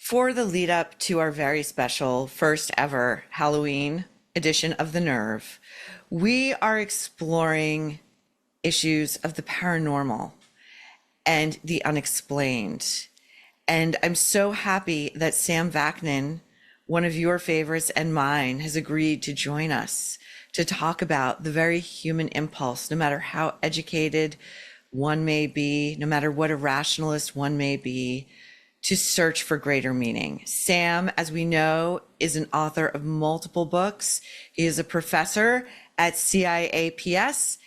For the lead up to our very special first ever Halloween edition of The Nerve, we are exploring issues of the paranormal and the unexplained. And I'm so happy that Sam Vaknin, one of your favorites and mine, has agreed to join us to talk about the very human impulse, no matter how educated one may be, no matter what a rationalist one may be, to search for greater meaning. Sam, as we know, is an author of multiple books. He is a professor at CIAPS,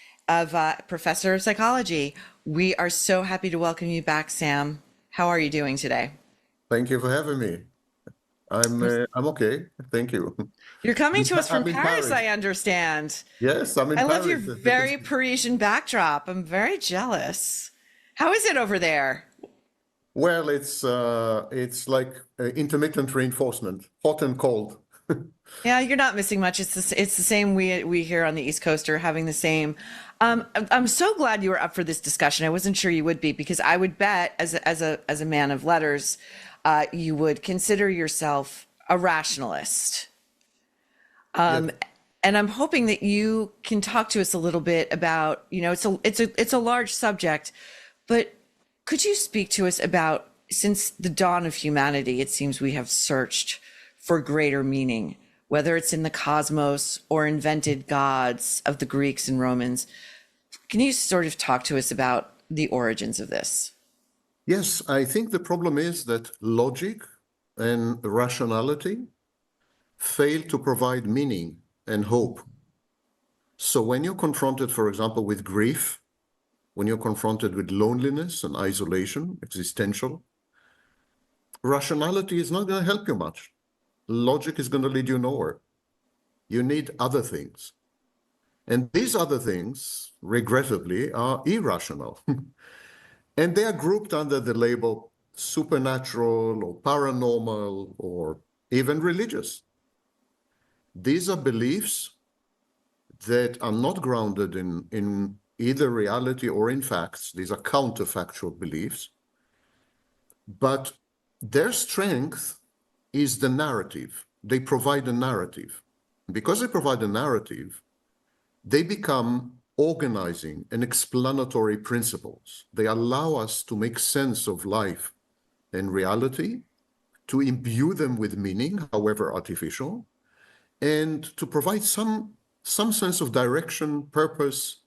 professor of psychology. We are so happy to welcome you back, Sam. How are you doing today? Thank you for having me. I'm okay. Thank you. You're coming to us from I'm in Paris, Paris. I understand. Yes, I'm in I love your Paris. very Parisian backdrop. I'm very jealous. How is it over there? Well, it's like intermittent reinforcement, hot and cold. Yeah, you're not missing much. It's the same we here on the East Coast are having the same. I'm so glad you were up for this discussion. I wasn't sure you would be because I would bet as a man of letters, you would consider yourself a rationalist. Yes. And I'm hoping that you can talk to us a little bit about, it's a large subject, but could you speak to us about, since the dawn of humanity, it seems we have searched for greater meaning, whether it's in the cosmos or invented gods of the Greeks and Romans. Can you sort of talk to us about the origins of this? Yes, I think the problem is that logic and rationality fail to provide meaning and hope. So when you're confronted, for example, with grief, when you're confronted with loneliness and isolation, existential, rationality is not going to help you much. Logic is going to lead you nowhere. You need other things. And these other things, regrettably, are irrational. And they are grouped under the label supernatural or paranormal or even religious. These are beliefs that are not grounded in either reality or in facts. These are counterfactual beliefs. But their strength is the narrative. They provide a narrative. Because they provide a narrative, they become organizing and explanatory principles. They allow us to make sense of life and reality, to imbue them with meaning, however artificial, and to provide some sense of direction, purpose.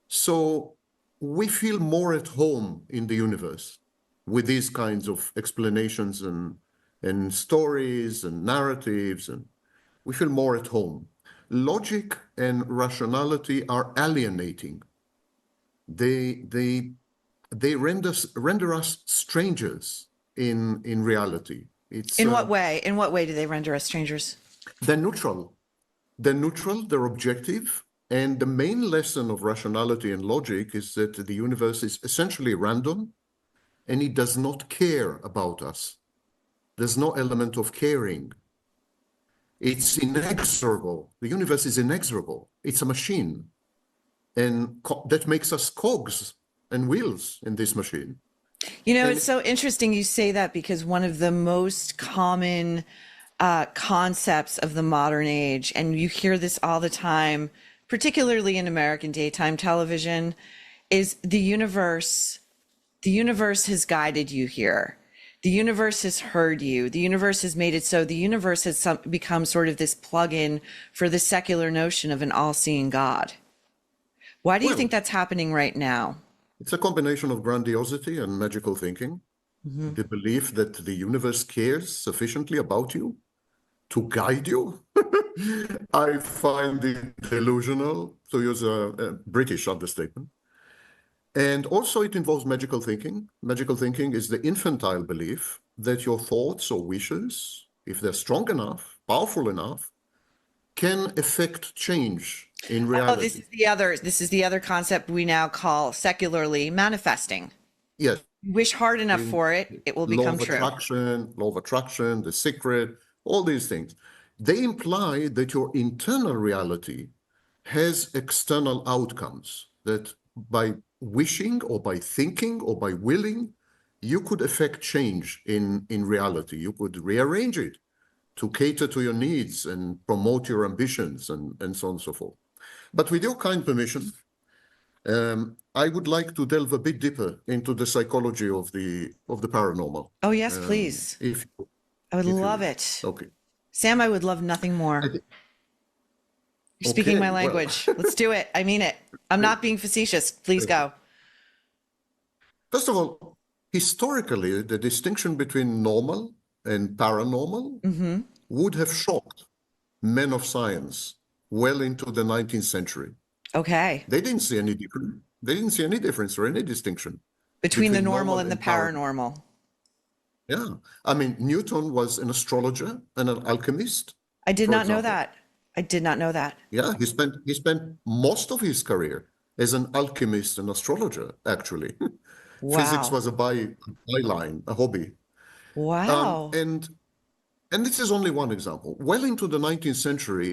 So we feel more at home in the universe with these kinds of explanations and stories and narratives, and we feel more at home. Logic and rationality are alienating. They render us strangers in reality. It's In what way? In what way do they render us strangers? they're neutral. They're neutral, they're objective. And the main lesson of rationality and logic is that the universe is essentially random and it does not care about us. There's no element of caring. It's inexorable. The universe is inexorable. It's a machine. And that makes us cogs and wheels in this machine. It's so interesting you say that because one of the most common concepts of the modern age, and you hear this all the time, particularly in American daytime television, is the universe. The universe has guided you here. The universe has heard you. The universe has made it so. The universe has become sort of this plug-in for the secular notion of an all-seeing God. Why do you Well, think that's happening right now? it's a combination of grandiosity and magical thinking. The belief that the universe cares sufficiently about you to guide you. I find it delusional, to use a British understatement. And also it involves magical thinking. Magical thinking is the infantile belief that your thoughts or wishes, if they're strong enough, powerful enough, can affect change in Oh, this reality. is the other concept we now call secularly manifesting. Yes, You wish hard enough in for it, it will become true. law of attraction, the secret, all these things. They imply that your internal reality has external outcomes, that by wishing or by thinking or by willing, you could affect change in reality. You could rearrange it to cater to your needs and promote your ambitions and so on and so forth. But with your kind permission, I would like to delve a bit deeper into the psychology of the paranormal. Oh, yes, please. If I would if you love wish. it. Okay. Sam, I would love nothing more. You're speaking my Okay, well, language. Let's do it. I mean it. I'm not being facetious. Please go. first of all, historically, the distinction between normal and paranormal Mm-hmm. would have shocked men of science well into the 19th century. Okay. They didn't see any difference. They didn't see any difference or any distinction Between the between normal normal and the and paranormal. paranormal. Yeah. I mean, Newton was an astrologer and an alchemist, I did for not know example. that. I did not know that. Yeah, he spent most of his career as an alchemist and astrologer, actually. Physics Wow. was a byline, a hobby. Wow. And this is only one example. Well into the 19th century,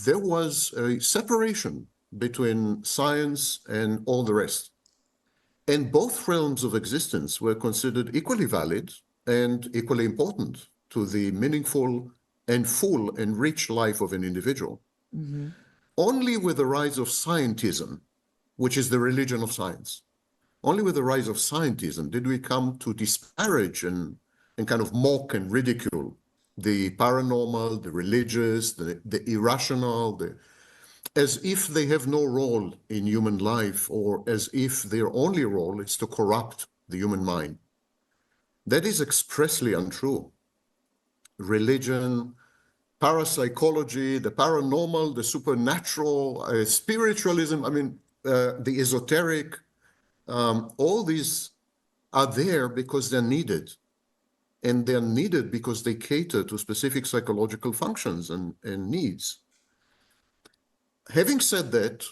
there was a separation between science and all the rest. And both realms of existence were considered equally valid and equally important to the meaningful and full and rich life of an individual. Mm-hmm. Only with the rise of scientism, which is the religion of science, only with the rise of scientism did we come to disparage and kind of mock and ridicule the paranormal, the religious, the irrational, as if they have no role in human life or as if their only role is to corrupt the human mind. That is expressly untrue. Religion, parapsychology, the paranormal, the supernatural, spiritualism, I mean, the esoteric, all these are there because they're needed. And they're needed because they cater to specific psychological functions and needs. Having said that,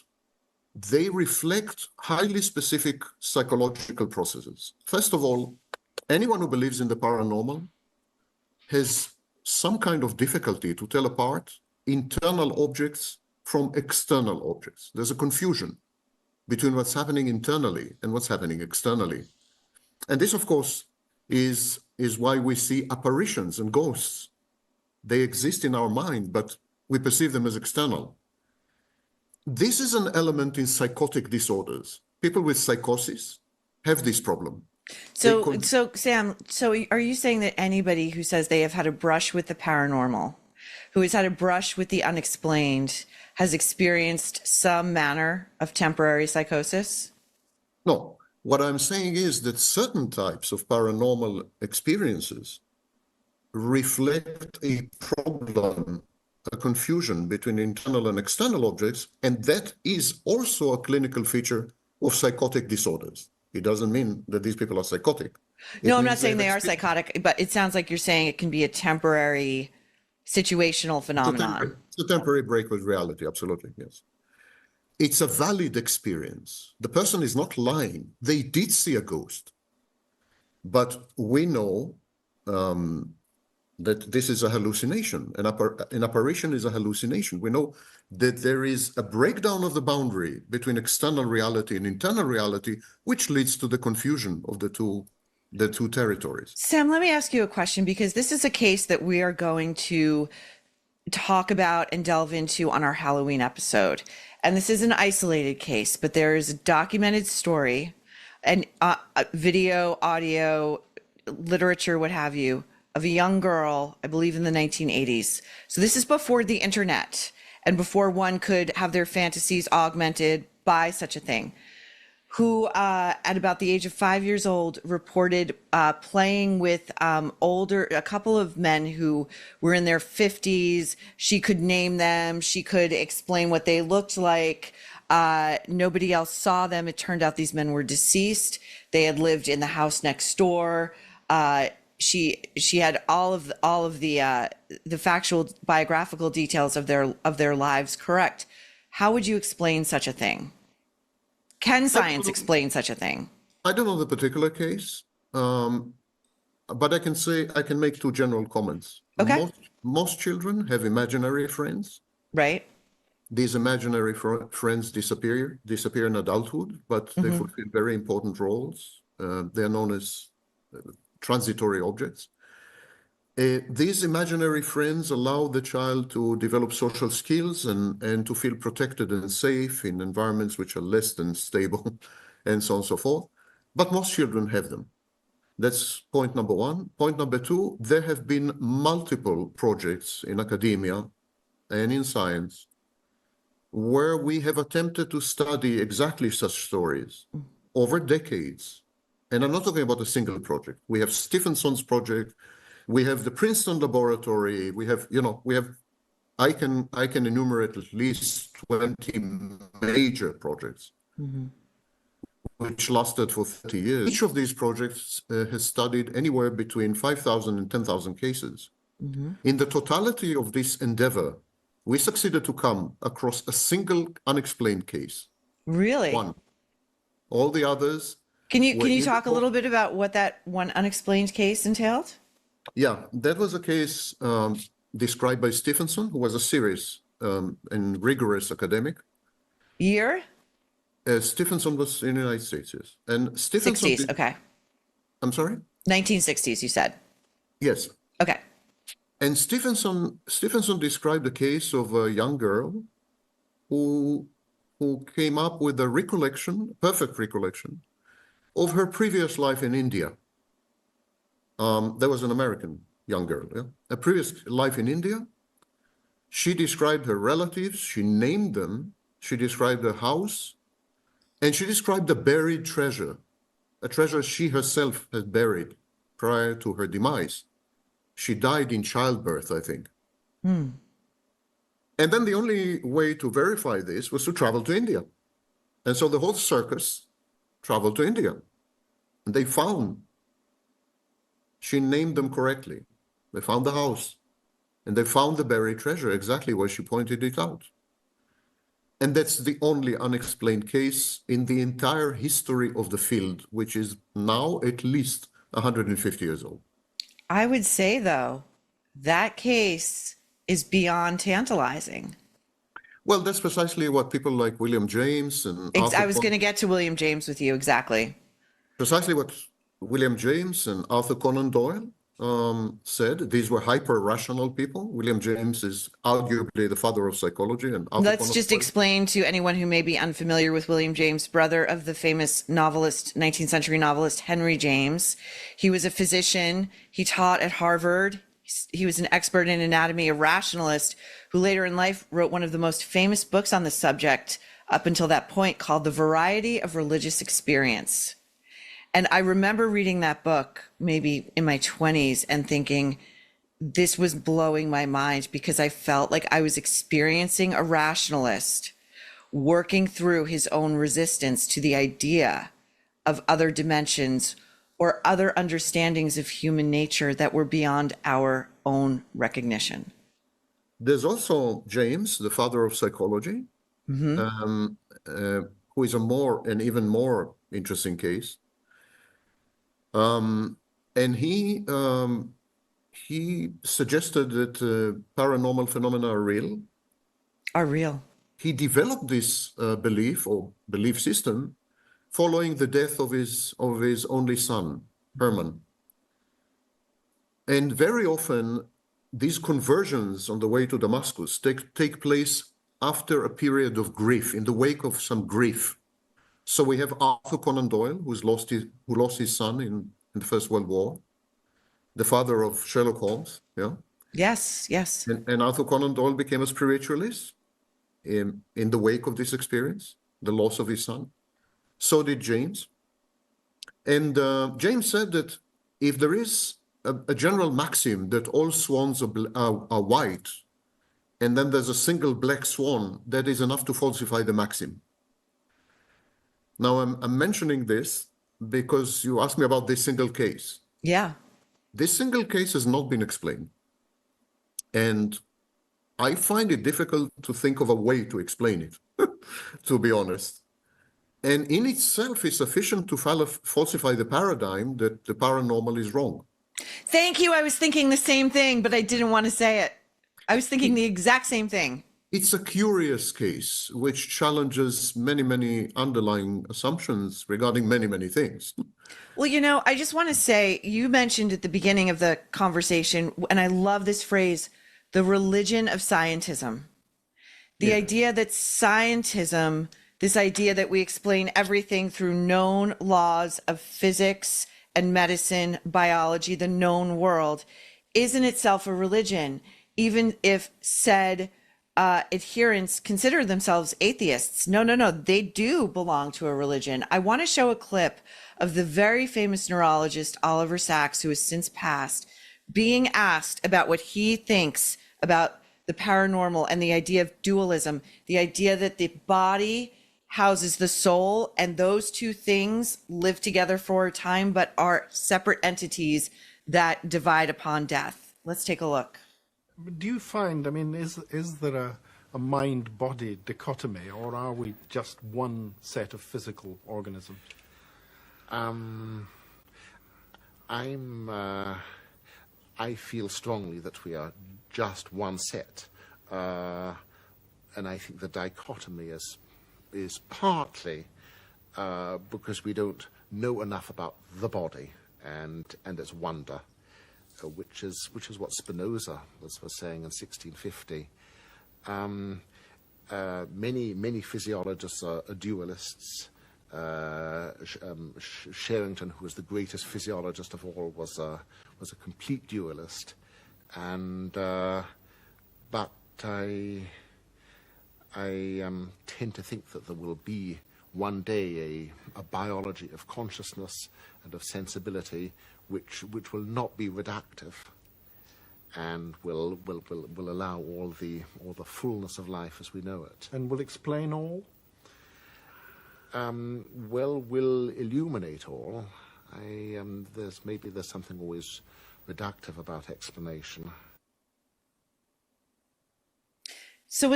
they reflect highly specific psychological processes. First of all, anyone who believes in the paranormal has some kind of difficulty to tell apart internal objects from external objects. There's a confusion between what's happening internally and what's happening externally. And this, of course, is why we see apparitions and ghosts. They exist in our mind, but we perceive them as external. This is an element in psychotic disorders. People with psychosis have this problem. So Sam, so are you saying that anybody who says they have had a brush with the paranormal, who has had a brush with the unexplained, has experienced some manner of temporary psychosis? No, what I'm saying is that certain types of paranormal experiences reflect a problem, a confusion between internal and external objects, and that is also a clinical feature of psychotic disorders. It doesn't mean that these people are psychotic. No, It I'm not means they saying have they are experienced. psychotic, but it sounds like you're saying it can be a temporary situational phenomenon. It's a temporary break with reality, absolutely, yes. It's a valid experience. The person is not lying. They did see a ghost. But we know that this is a hallucination. An apparition is a hallucination. We know that there is a breakdown of the boundary between external reality and internal reality, which leads to the confusion of the two territories. Sam, let me ask you a question because this is a case that we are going to talk about and delve into on our Halloween episode. And this is an isolated case, but there is a documented story and video, audio, literature, what have you, of a young girl, I believe in the 1980s. So this is before the internet and before one could have their fantasies augmented by such a thing, who at about the age of 5 years old reported playing with a couple of men who were in their 50s. She could name them. She could explain what they looked like. Nobody else saw them. It turned out these men were deceased. They had lived in the house next door. She had all of the factual biographical details of their lives correct. How would you explain such a thing? Can science explain such a thing? I don't know the particular case, but I can make two general comments. Okay. Most children have imaginary friends. Right. These imaginary friends disappear in adulthood, but they fulfill very important roles They're known as transitory objects. These imaginary friends allow the child to develop social skills and to feel protected and safe in environments which are less than stable, and so on and so forth. But most children have them. That's point number one. Point number two, there have been multiple projects in academia and in science where we have attempted to study exactly such stories over decades. And I'm not talking about a single project. We have Stephenson's project. We have the Princeton Laboratory. We have, I can enumerate at least 20 major projects, which lasted for 30 years. Each of these projects has studied anywhere between 5,000 and 10,000 cases. In the totality of this endeavor, we succeeded to come across a single unexplained case. Really? One. All the others. Can you talk a little bit about what that one unexplained case entailed? Yeah, that was a case described by Stephenson, who was a serious and rigorous academic. Year? Stephenson was in the United States, yes. And Stephenson 60s, okay. I'm sorry? 1960s, you said. Yes. Okay. And Stephenson described the case of a young girl who came up with a recollection, perfect recollection, of her previous life in India. There was an American young girl, yeah? A previous life in India. She described her relatives, she named them, she described her house, and she described a buried treasure, a treasure she herself had buried prior to her demise. She died in childbirth, I think. And then the only way to verify this was to travel to India. And so the whole circus traveled to India. And they found, she named them correctly. They found the house. And they found the buried treasure exactly where she pointed it out. And that's the only unexplained case in the entire history of the field, which is now at least 150 years old. I would say, though, that case is beyond tantalizing. Well, that's precisely what people like William James and I was going to get to William James with you, exactly. Precisely what William James and Arthur Conan Doyle said. These were hyper-rational people. William James is arguably the father of psychology. And Arthur Let's Conan just Doyle. explain to anyone who may be unfamiliar with William James, brother of the famous novelist, 19th century novelist Henry James. He was a physician. He taught at Harvard. He was an expert in anatomy, a rationalist who later in life wrote one of the most famous books on the subject up until that point, called The Variety of Religious Experience. And I remember reading that book maybe in my 20s and thinking this was blowing my mind, because I felt like I was experiencing a rationalist working through his own resistance to the idea of other dimensions or other understandings of human nature that were beyond our own recognition. There's also James, the father of psychology, who is an even more interesting case. And he suggested that paranormal phenomena are real. Are real. He developed this belief or belief system following the death of his only son, Herman. And very often, these conversions on the way to Damascus take place after a period of grief, in the wake of some grief. So we have Arthur Conan Doyle, who lost his son in the First World War, the father of Sherlock Holmes. Yeah. Yes, yes. And Arthur Conan Doyle became a spiritualist in the wake of this experience, the loss of his son. So did James. And James said that if there is a general maxim that all swans are white, and then there's a single black swan, that is enough to falsify the maxim. Now, I'm mentioning this because you asked me about this single case. Yeah. This single case has not been explained. And I find it difficult to think of a way to explain it, to be honest. And in itself is sufficient to falsify the paradigm that the paranormal is wrong. Thank you. I was thinking the same thing, but I didn't want to say it. I was thinking the exact same thing. it's a curious case which challenges many, many underlying assumptions regarding many, many things. Well, I just want to say you mentioned at the beginning of the conversation, and I love this phrase, the religion of scientism. The Yeah. idea that scientism, this idea that we explain everything through known laws of physics and medicine, biology, the known world, is in itself a religion, even if said adherents consider themselves atheists. No, no, no. They do belong to a religion. I want to show a clip of the very famous neurologist Oliver Sacks, who has since passed, being asked about what he thinks about the paranormal and the idea of dualism, the idea that the body houses the soul and those two things live together for a time but are separate entities that divide upon death. Let's take a look. Do you find, I mean, is there a mind-body dichotomy, or are we just one set of physical organisms? I feel strongly that we are just one set, and I think the dichotomy is partly because we don't know enough about the body and its wonder, which is what Spinoza was saying in 1650. Many physiologists are dualists. Sherrington, who was the greatest physiologist of all, was a complete dualist, and but I tend to think that there will be one day a biology of consciousness and of sensibility which will not be reductive, and will allow all the fullness of life as we know it. And will explain all? Will illuminate all. There's something always reductive about explanation. So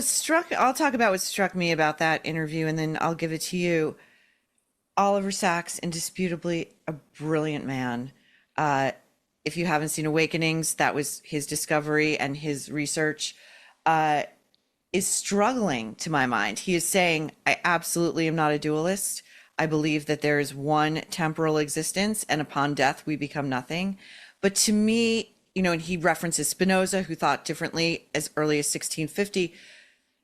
I'll talk about what struck me about that interview and then I'll give it to you. Oliver Sacks, indisputably a brilliant man. If you haven't seen Awakenings, that was his discovery and his research, is struggling to my mind. He is saying, I absolutely am not a dualist. I believe that there is one temporal existence and upon death we become nothing. But to me, and he references Spinoza, who thought differently as early as 1650.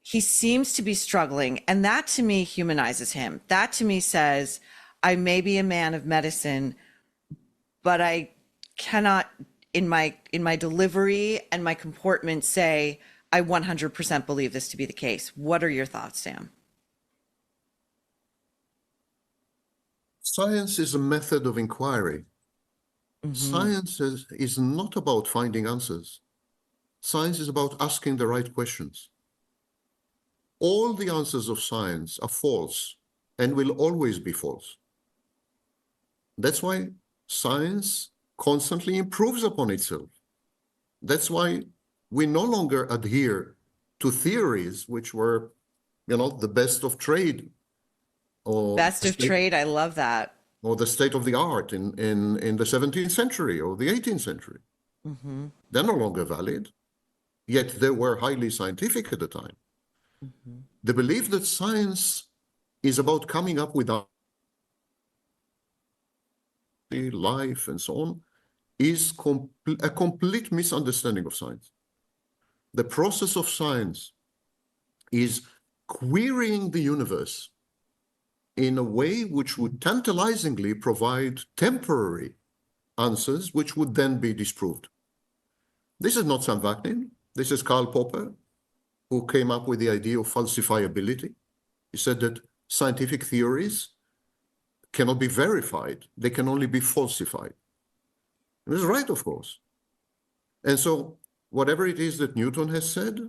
He seems to be struggling. And that to me humanizes him. That to me says, I may be a man of medicine, but I cannot in my delivery and my comportment say, I 100% believe this to be the case. What are your thoughts, Sam? Science is a method of inquiry. Science is not about finding answers. Science is about asking the right questions. All the answers of science are false and will always be false. That's why science constantly improves upon itself. That's why we no longer adhere to theories which were, the best of trade. Or best of trade, I love that. Or the state of the art in the 17th century or the 18th century. They're no longer valid, yet they were highly scientific at the time. The belief that science is about coming up with life and so on is a complete misunderstanding of science. The process of science is querying the universe in a way which would tantalizingly provide temporary answers which would then be disproved. This is not Sam Vaknin. This is Karl Popper, who came up with the idea of falsifiability. He said that scientific theories cannot be verified. They can only be falsified. He was right, of course. And so whatever it is that Newton has said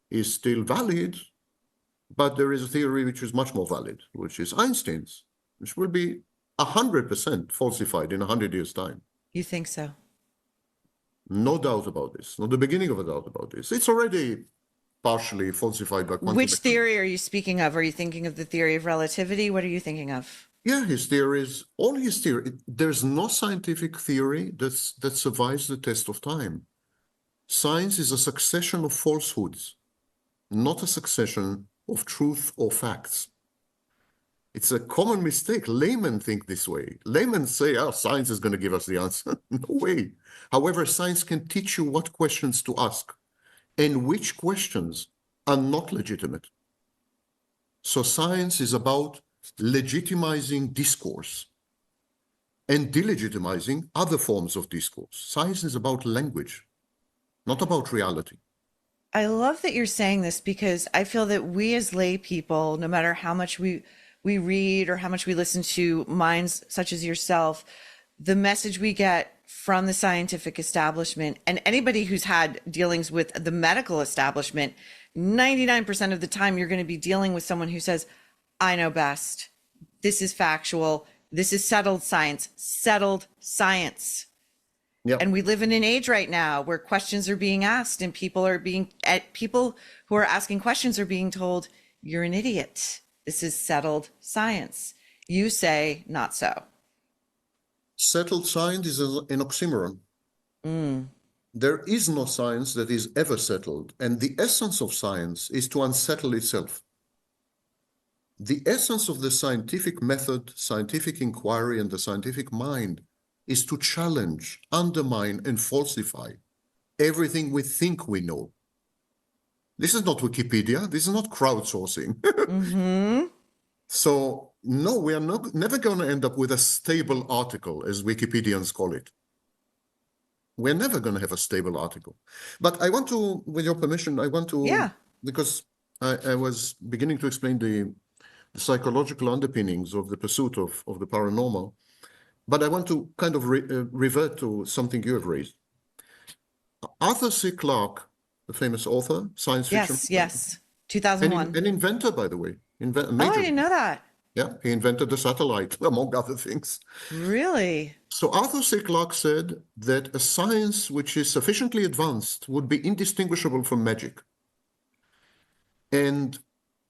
is still valid, but there is a theory which is much more valid, which is Einstein's, which will be 100% falsified in 100 years' time. You think so? No doubt about this. Not the beginning of a doubt about this. It's already partially falsified by quantum Which mechanics. theory are you speaking of? Are you thinking of the theory of relativity? What are you thinking of? Yeah, his theories, all his theory. There's no scientific theory that survives the test of time. Science is a succession of falsehoods. not a succession of truth or facts. It's a common mistake. Laymen think this way. Laymen say, oh, science is going to give us the answer. No way. However, science can teach you what questions to ask and which questions are not legitimate. So science is about legitimizing discourse and delegitimizing other forms of discourse. Science is about language, not about reality. I love that you're saying this because I feel that we as lay people, no matter how much we read or how much we listen to minds such as yourself, the message we get from the scientific establishment and anybody who's had dealings with the medical establishment, 99% of the time you're going to be dealing with someone who says, I know best. This is factual. This is settled science. Settled science. Yeah. And we live in an age right now where questions are being asked and people who are asking questions are being told, you're an idiot. This is settled science. You say not so. Settled science is an oxymoron. There is no science that is ever settled. And the essence of science is to unsettle itself. The essence of the scientific method, scientific inquiry, and the scientific mind is to challenge, undermine, and falsify everything we think we know. This is not Wikipedia. This is not crowdsourcing. So, no, we are never going to end up with a stable article, as Wikipedians call it. We're never going to have a stable article. But I want to, with your permission, because I was beginning to explain the psychological underpinnings of the pursuit of the paranormal, but I want to kind of revert to something you have raised. Arthur C. Clarke, the famous author, science fiction. Yes. 2001. An inventor, by the way. I didn't know that. Yeah, he invented the satellite, among other things. Really? So Arthur C. Clarke said that a science which is sufficiently advanced would be indistinguishable from magic. And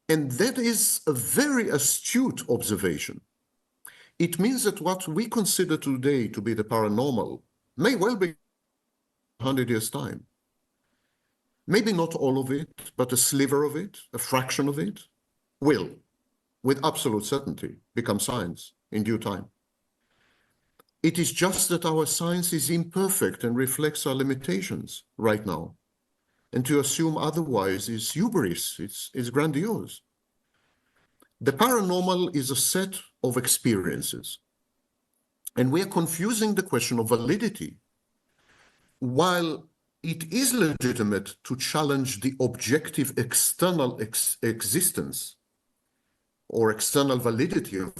that is a very astute observation. It means that what we consider today to be the paranormal may well be 100 years' time. Maybe not all of it, but a sliver of it, a fraction of it, will, with absolute certainty, become science in due time. It is just that our science is imperfect and reflects our limitations right now. And to assume otherwise is hubris, it's grandiose. The paranormal is a set of experiences. And we are confusing the question of validity. While it is legitimate to challenge the objective external existence or external validity of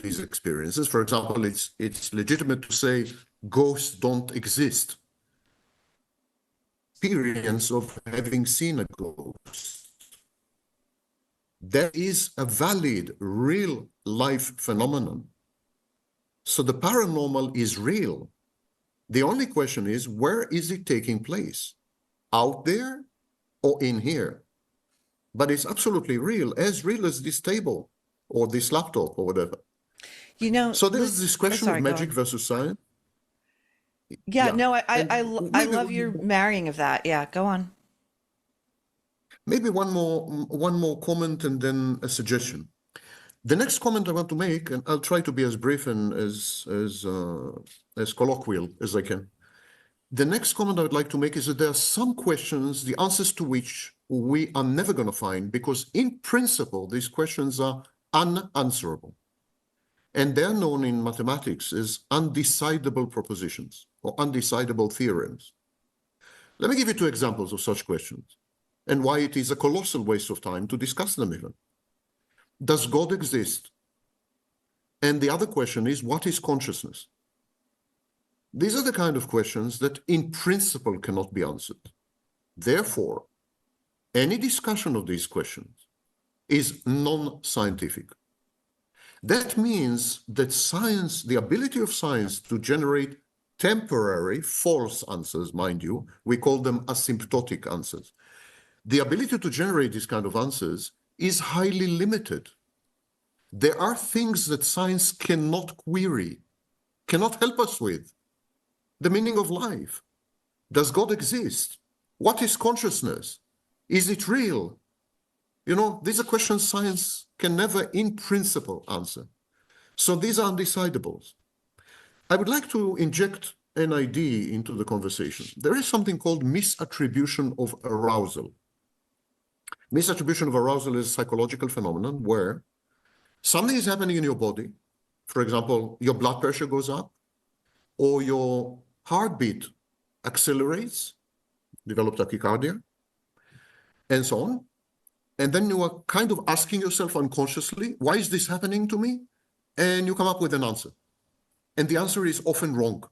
these experiences. For example, it's legitimate to say ghosts don't exist. Experience of having seen a ghost. That is a valid, real life phenomenon. So the paranormal is real. The only question is, where is it taking place? Out there or in here? But it's absolutely real as this table or this laptop or whatever. You know, so there's this question of magic versus science. Yeah, no, I love your marrying of that. Yeah, go on. Maybe one more comment and then a suggestion. The next comment I want to make, and I'll try to be as brief and as colloquial as I can. The next comment I would like to make is that there are some questions, the answers to which we are never going to find, because in principle, these questions are unanswerable. And they're known in mathematics as undecidable propositions or undecidable theorems. Let me give you two examples of such questions and why it is a colossal waste of time to discuss them even. Does God exist? And the other question is, what is consciousness? These are the kind of questions that in principle cannot be answered. Therefore, any discussion of these questions is non-scientific. That means that science, the ability of science to generate temporary false answers, mind you, we call them asymptotic answers. The ability to generate these kind of answers is highly limited. There are things that science cannot query, cannot help us with. The meaning of life. Does God exist? What is consciousness? Is it real? You know, these are questions science can never in principle answer. So these are undecidable. I would like to inject an idea into the conversation. There is something called misattribution of arousal. Misattribution of arousal is a psychological phenomenon where something is happening in your body. For example, your blood pressure goes up, or your heartbeat accelerates, develop tachycardia, and so on. And then you are kind of asking yourself unconsciously, why is this happening to me? And you come up with an answer. And the answer is often wrong.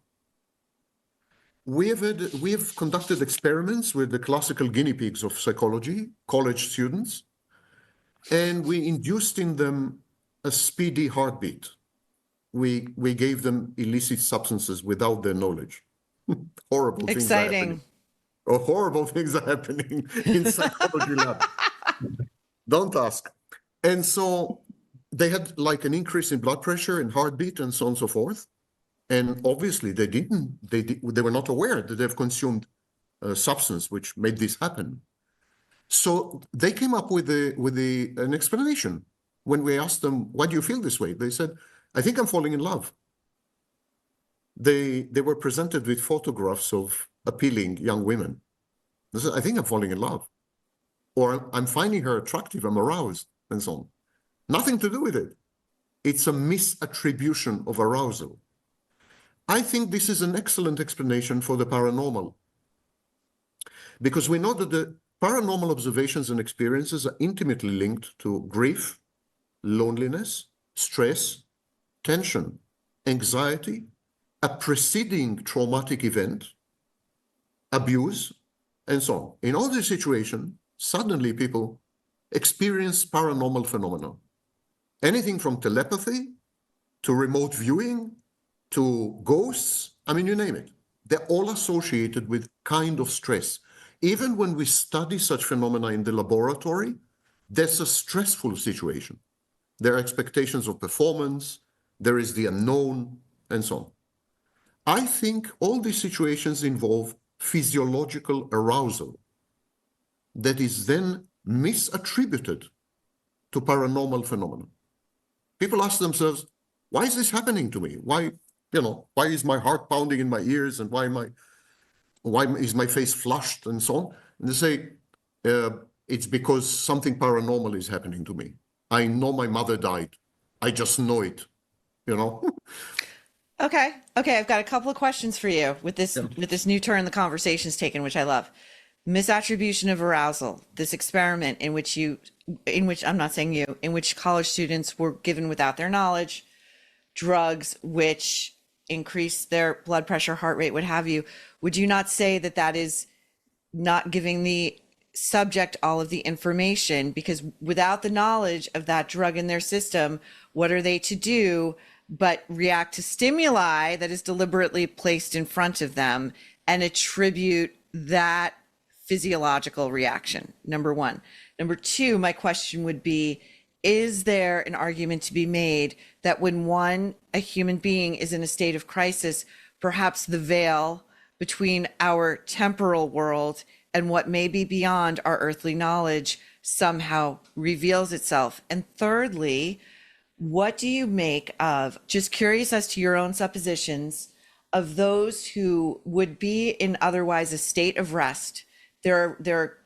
We have conducted experiments with the classical guinea pigs of psychology, college students, and we induced in them a speedy heartbeat. We gave them illicit substances without their knowledge. Horrible things are happening. Exciting. Or horrible things are happening in psychology lab. Don't ask. And so they had like an increase in blood pressure and heartbeat and so on and so forth. And obviously they were not aware that they've consumed a substance which made this happen. So they came up with an explanation. When we asked them, why do you feel this way? They said, I think I'm falling in love. They were presented with photographs of appealing young women. They said, I think I'm falling in love. Or I'm finding her attractive, I'm aroused, and so on. Nothing to do with it. It's a misattribution of arousal. I think this is an excellent explanation for the paranormal, because we know that the paranormal observations and experiences are intimately linked to grief, loneliness, stress, tension, anxiety, a preceding traumatic event, abuse, and so on. In all these situations, suddenly people experience paranormal phenomena. Anything from telepathy to remote viewing to ghosts, I mean, you name it. They're all associated with kind of stress. Even when we study such phenomena in the laboratory, that's a stressful situation. There are expectations of performance, there is the unknown, and so on. I think all these situations involve physiological arousal that is then misattributed to paranormal phenomena. People ask themselves, why is this happening to me? Why is my heart pounding in my ears, and why is my face flushed, and so on? And they say, it's because something paranormal is happening to me. I know my mother died. I just know it, you know? Okay. I've got a couple of questions for you with this new turn the conversation's taken, which I love. Misattribution of arousal, this experiment in which college students were given without their knowledge drugs which increase their blood pressure, heart rate, what have you. Would you not say that that is not giving the subject all of the information? Because without the knowledge of that drug in their system, what are they to do but react to stimuli that is deliberately placed in front of them and attribute that physiological reaction? Number one. Number two, my question would be, is there an argument to be made that when a human being is in a state of crisis, perhaps the veil between our temporal world and what may be beyond our earthly knowledge somehow reveals itself? And thirdly, what do you make of, just curious as to your own suppositions, of those who would be in otherwise a state of rest? There are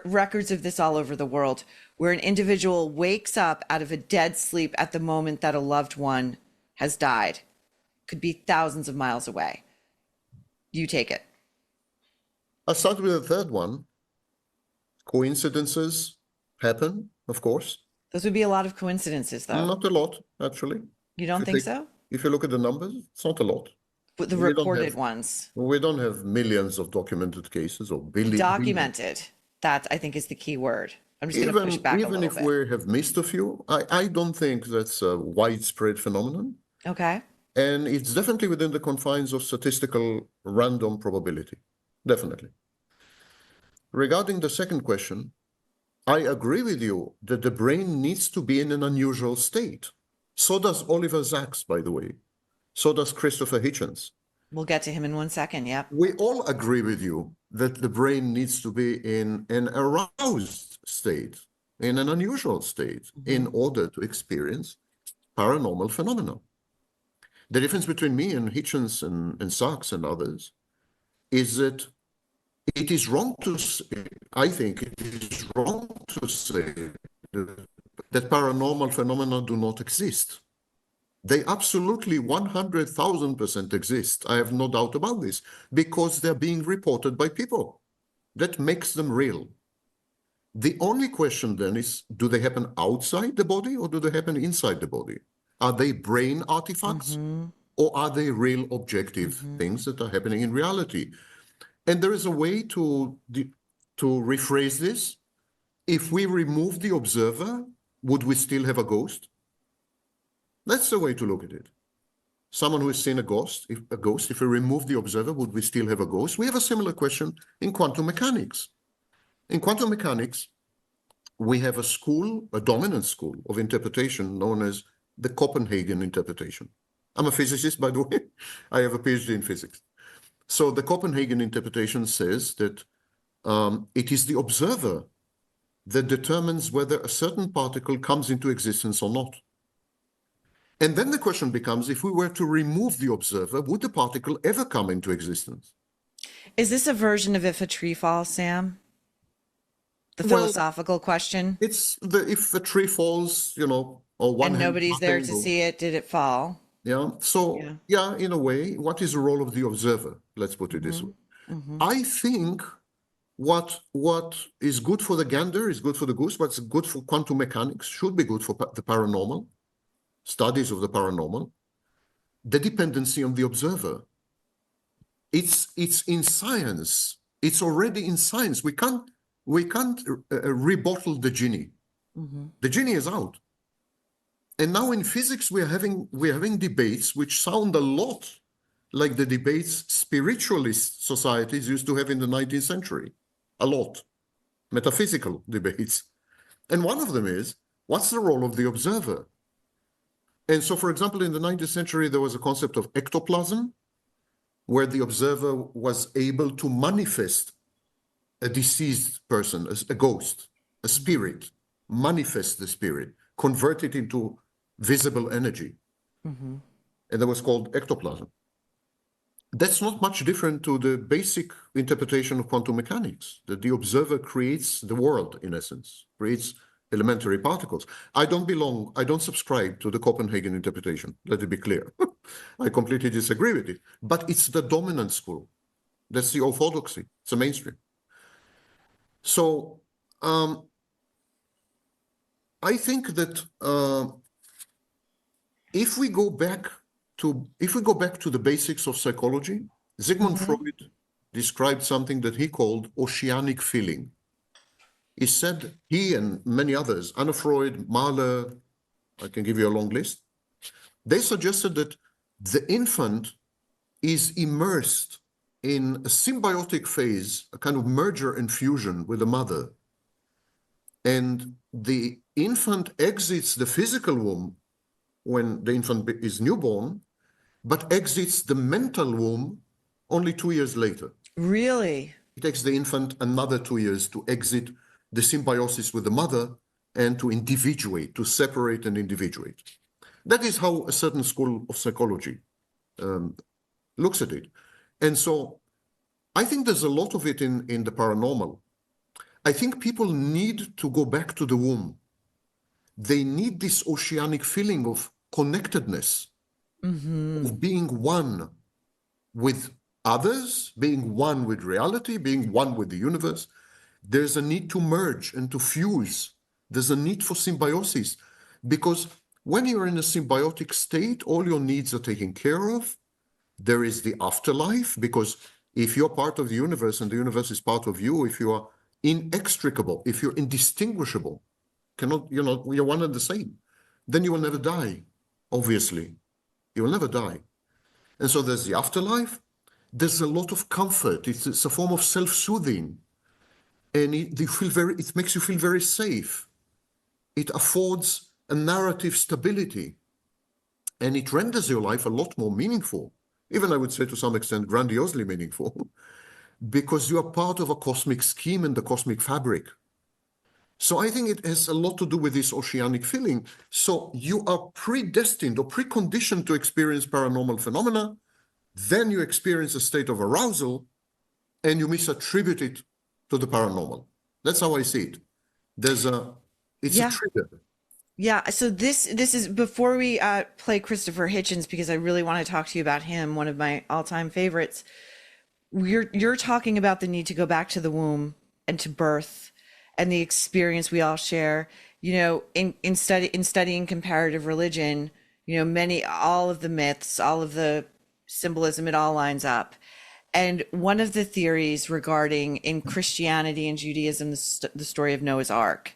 records of this all over the world, where an individual wakes up out of a dead sleep at the moment that a loved one has died. Could be thousands of miles away. You take it. I'll start with the third one. Coincidences happen, of course. Those would be a lot of coincidences, though. Not a lot, actually. You don't think so? If you look at the numbers, it's not a lot. But the recorded ones. We don't have millions of documented cases, or billions. Documented. That, I think, is the key word. I'm just going to push back a little bit. Even if we have missed a few, I don't think that's a widespread phenomenon. Okay. And it's definitely within the confines of statistical random probability. Definitely. Regarding the second question, I agree with you that the brain needs to be in an unusual state. So does Oliver Sacks, by the way. So does Christopher Hitchens. We'll get to him in 1 second. Yep. We all agree with you that the brain needs to be in an aroused state, in an unusual state, in order to experience paranormal phenomena. The difference between me and Hitchens and Sachs and others is that it is wrong to say, I think it is wrong to say that paranormal phenomena do not exist. They absolutely 100,000% exist. I have no doubt about this, because they're being reported by people. That makes them real. The only question then is, do they happen outside the body or do they happen inside the body? Are they brain artifacts or are they real objective things that are happening in reality? And there is a way to rephrase this. If we remove the observer, would we still have a ghost? That's the way to look at it. Someone who has seen a ghost, if we remove the observer, would we still have a ghost? We have a similar question in quantum mechanics. In quantum mechanics, we have a school, a dominant school of interpretation known as the Copenhagen interpretation. I'm a physicist, by the way. I have a PhD in physics. So the Copenhagen interpretation says that it is the observer that determines whether a certain particle comes into existence or not. And then the question becomes, if we were to remove the observer, would the particle ever come into existence? Is this a version of if a tree falls, Sam? The philosophical question? It's if a tree falls, or one And hand nobody's there to nothing, see it. Did it fall? Yeah. So, yeah, in a way, what is the role of the observer? Let's put it this way. I think what is good for the gander is good for the goose. What's good for quantum mechanics should be good for the paranormal, studies of the paranormal. The dependency on the observer. It's in science. It's already in science. We can't rebottle the genie. The genie is out. And now in physics, we're having debates which sound a lot like the debates spiritualist societies used to have in the 19th century. A lot. Metaphysical debates. And one of them is, what's the role of the observer? And so, for example, in the 19th century, there was a concept of ectoplasm, where the observer was able to manifest a deceased person, a ghost, a spirit, manifest the spirit, convert it into visible energy. And that was called ectoplasm. That's not much different to the basic interpretation of quantum mechanics, that the observer creates the world, in essence, creates elementary particles. I don't subscribe to the Copenhagen interpretation, let it be clear. I completely disagree with it. But it's the dominant school. That's the orthodoxy. It's the mainstream. So I think that if we go back to the basics of psychology, Sigmund Freud described something that he called oceanic feeling. He said, he and many others, Anna Freud, Mahler, I can give you a long list, they suggested that the infant is immersed in a symbiotic phase, a kind of merger and fusion with the mother. And the infant exits the physical womb when the infant is newborn, but exits the mental womb only 2 years later. Really? It takes the infant another 2 years to exit the symbiosis with the mother and to individuate, to separate and individuate. That is how a certain school of psychology looks at it. And so I think there's a lot of it in the paranormal. I think people need to go back to the womb. They need this oceanic feeling of connectedness, of being one with others, being one with reality, being one with the universe. There's a need to merge and to fuse. There's a need for symbiosis, because when you're in a symbiotic state, all your needs are taken care of. There is the afterlife, because if you're part of the universe and the universe is part of you, if you are inextricable, if you're indistinguishable, you're one and the same, then you will never die, obviously. You will never die. And so there's the afterlife. There's a lot of comfort. It's a form of self-soothing. And it makes you feel very safe. It affords a narrative stability. And it renders your life a lot more meaningful even I would say to some extent grandiosely meaningful, because you are part of a cosmic scheme and the cosmic fabric. So I think it has a lot to do with this oceanic feeling. So you are predestined or preconditioned to experience paranormal phenomena, then you experience a state of arousal, and you misattribute it to the paranormal. That's how I see it. It's a Yeah. trigger. Yeah, so this is before we play Christopher Hitchens, because I really want to talk to you about him, one of my all-time favorites. You're talking about the need to go back to the womb and to birth and the experience we all share. You know, in studying comparative religion, you know, all of the myths, all of the symbolism, it all lines up. And one of the theories regarding in Christianity and Judaism, the story of Noah's Ark,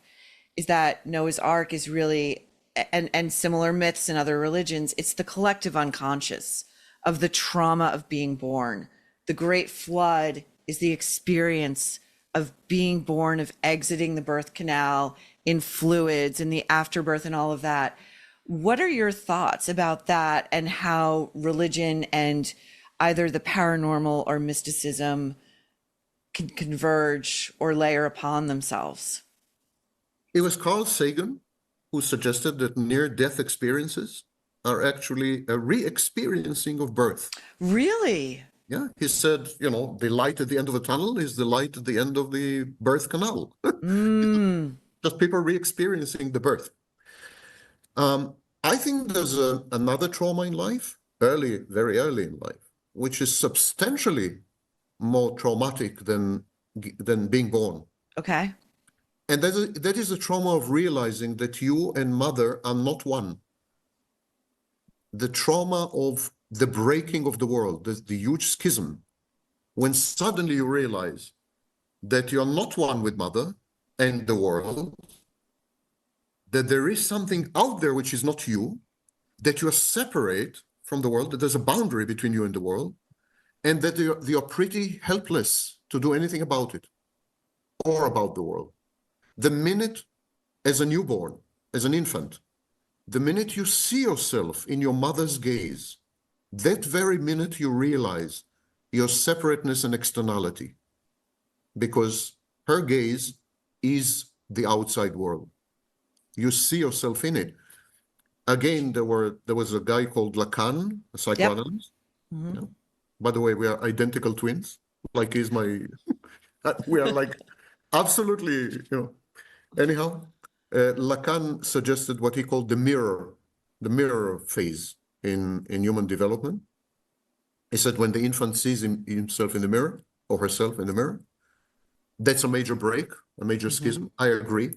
is that Noah's Ark is really, and similar myths in other religions, it's the collective unconscious of the trauma of being born. The Great Flood is the experience of being born, of exiting the birth canal in fluids and the afterbirth and all of that. What are your thoughts about that and how religion and either the paranormal or mysticism can converge or layer upon themselves? It was Carl Sagan who suggested that near-death experiences are actually a re-experiencing of birth. Really? Yeah, he said, you know, the light at the end of the tunnel is the light at the end of the birth canal. Just people re-experiencing the birth. I think there's another trauma in life, very early in life, which is substantially more traumatic than being born. Okay. And that is the trauma of realizing that you and mother are not one. The trauma of the breaking of the world, the huge schism, when suddenly you realize that you're not one with mother and the world, that there is something out there which is not you, that you are separate from the world, that there's a boundary between you and the world, and that you're pretty helpless to do anything about it or about the world. The minute, as a newborn, as an infant, the minute you see yourself in your mother's gaze, that very minute you realize your separateness and externality, because her gaze is the outside world. You see yourself in it. Again, there was a guy called Lacan, a psychoanalyst. Mm-hmm. Yeah. By the way, we are identical twins. Like he's my, we are like absolutely, you know. Anyhow, Lacan suggested what he called the mirror phase in human development. He said when the infant sees himself in the mirror or herself in the mirror, that's a major break, a major schism. I agree.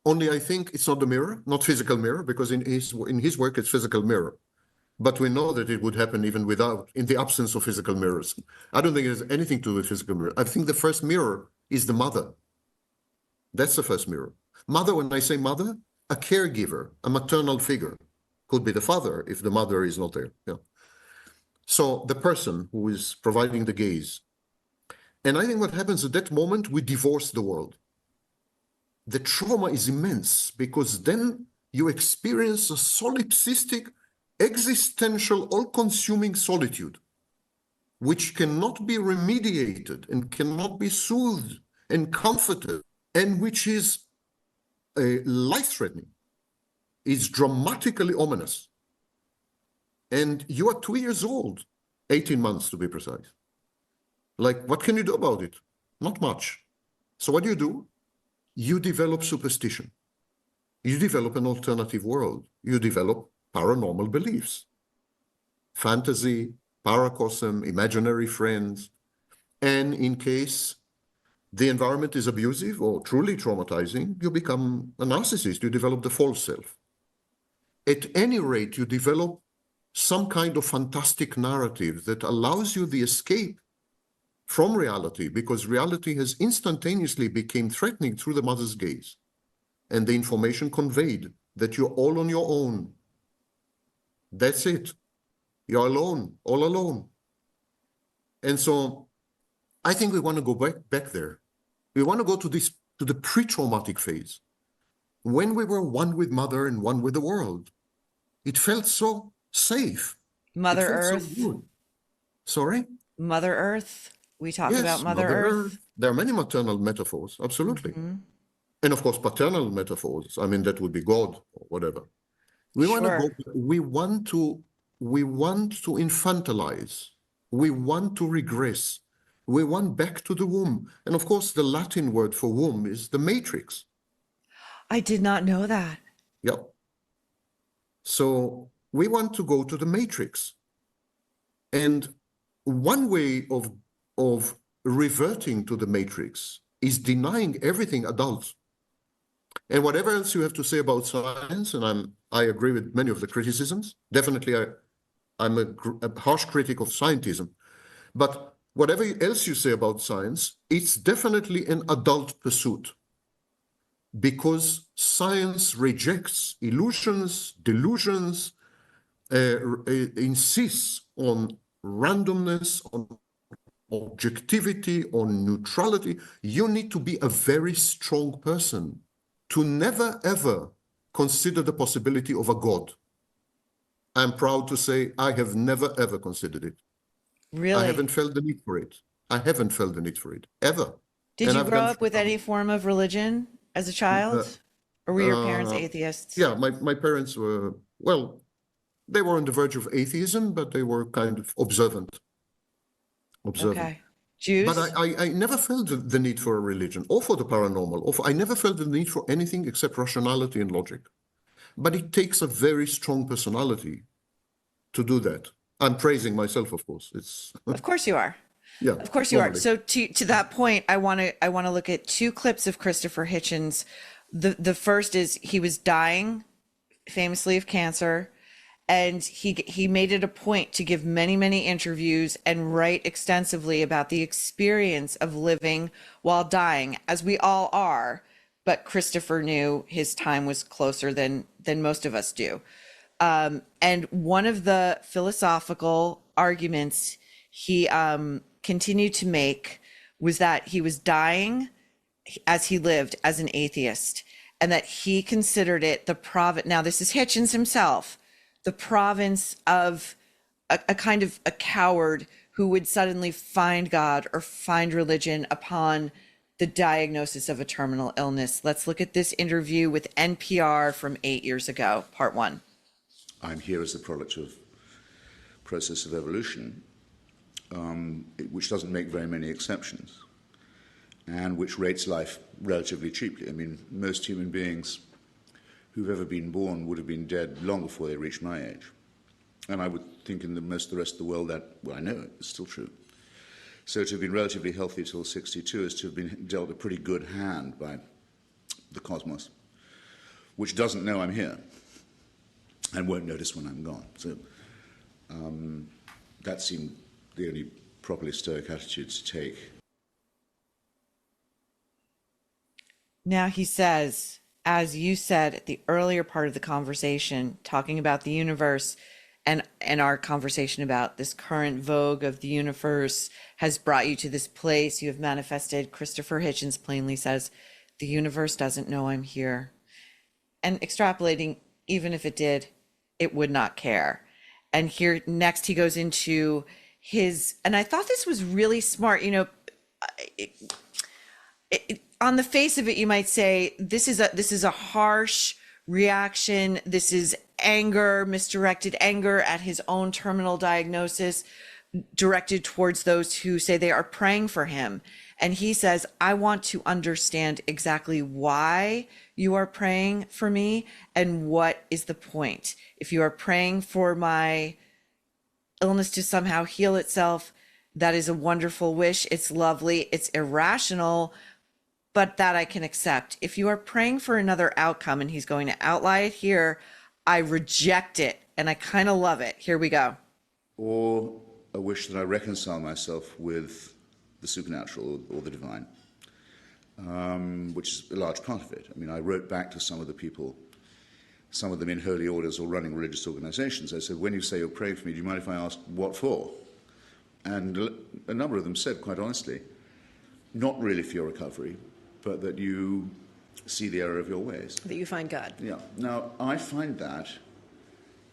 Only I think it's not the mirror, not physical mirror, because in his work it's physical mirror. But we know that it would happen even in the absence of physical mirrors. I don't think it has anything to do with physical mirror. I think the first mirror is the mother. That's the first mirror. Mother, when I say mother, a caregiver, a maternal figure. Could be the father if the mother is not there. Yeah. So the person who is providing the gaze. And I think what happens at that moment, we divorce the world. The trauma is immense because then you experience a solipsistic, existential, all-consuming solitude, which cannot be remediated and cannot be soothed and comforted, and which is life-threatening. It's dramatically ominous. And you are 2 years old, 18 months to be precise. Like, what can you do about it? Not much. So what do? You develop superstition. You develop an alternative world. You develop paranormal beliefs, fantasy, paracosm, imaginary friends. And in case the environment is abusive or truly traumatizing, you become a narcissist. You develop the false self. At any rate, you develop some kind of fantastic narrative that allows you the escape from reality, because reality has instantaneously become threatening through the mother's gaze. And the information conveyed that you're all on your own. That's it. You're alone, all alone. And so I think we want to go back there. We want to go to the pre-traumatic phase. When we were one with mother and one with the world, it felt so safe. Mother It felt Earth. so good. Sorry? Mother Earth. We talk about Yes, Mother Mother Earth. Earth. There are many maternal metaphors, absolutely. And of course, paternal metaphors. I mean, that would be God or whatever. We want to go, Sure. we want to infantilize. We want to regress. We want back to the womb. And of course, the Latin word for womb is the matrix. I did not know that. Yep. So we want to go to the matrix. And one way of reverting to the matrix is denying everything adult. And whatever else you have to say about science, and I agree with many of the criticisms. Definitely, I'm a harsh critic of scientism. But whatever else you say about science, it's definitely an adult pursuit, because science rejects illusions, delusions, insists on randomness, on objectivity, on neutrality. You need to be a very strong person to never ever consider the possibility of a God. I'm proud to say I have never ever considered it. I Really? haven't felt the need for it. I haven't felt the need for it ever. Did And you I've grow gone up with any form of religion as a child? Or were your parents atheists? yeah, my parents were, well, they were on the verge of atheism, but they were kind of observant. Okay. But Jews? I never felt the need for a religion or for the paranormal. I never felt the need for anything except rationality and logic. But it takes a very strong personality to do that. I'm praising myself, of course. It's Of course you are. yeah, Of course you are. normally. So to that point, I want to look at two clips of Christopher Hitchens. The first is he was dying famously of cancer, and he made it a point to give many interviews and write extensively about the experience of living while dying, as we all are. But Christopher knew his time was closer than most of us do. And one of the philosophical arguments he continued to make was that he was dying as he lived as an atheist, and that he considered it the province. Now, this is Hitchens himself, the province of a kind of a coward who would suddenly find God or find religion upon the diagnosis of a terminal illness. Let's look at this interview with NPR from 8 years ago, part one. I'm here as a product of process of evolution, which doesn't make very many exceptions, and which rates life relatively cheaply. I mean, most human beings who've ever been born would have been dead long before they reached my age. And I would think in most of the rest of the world that, well, I know it's still true. So to have been relatively healthy till 62 is to have been dealt a pretty good hand by the cosmos, which doesn't know I'm here and won't notice when I'm gone. So that seemed the only properly stoic attitude to take. Now he says, as you said at the earlier part of the conversation, talking about the universe and our conversation about this current vogue of the universe has brought you to this place you have manifested. Christopher Hitchens plainly says, the universe doesn't know I'm here. And extrapolating, even if it did, it would not care. And here next he goes into his, and I thought this was really smart. You know, on the face of it, you might say this is a harsh reaction. This is anger, misdirected anger at his own terminal diagnosis, directed towards those who say they are praying for him. And he says, I want to understand exactly why you are praying for me and what is the point. If you are praying for my illness to somehow heal itself, that is a wonderful wish. It's lovely. It's irrational, but that I can accept. If you are praying for another outcome, and he's going to outline it here, I reject it. And I kind of love it. Here we go. Or a wish that I reconcile myself with the supernatural or the divine, which is a large part of it. I mean, I wrote back to some of the people, some of them in holy orders or running religious organizations. I said, when you say you're praying for me, do you mind if I ask what for? And a number of them said, quite honestly, not really for your recovery, but that you see the error of your ways. That you find God. Yeah. Now, I find that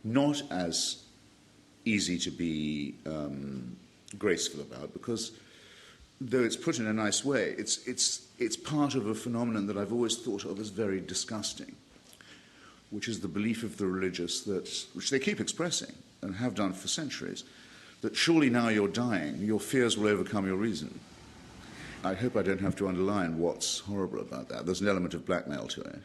not as easy to be graceful about, because though it's put in a nice way, it's part of a phenomenon that I've always thought of as very disgusting, which is the belief of the religious that, which they keep expressing and have done for centuries, that surely now you're dying, your fears will overcome your reason. I hope I don't have to underline what's horrible about that. There's an element of blackmail to it.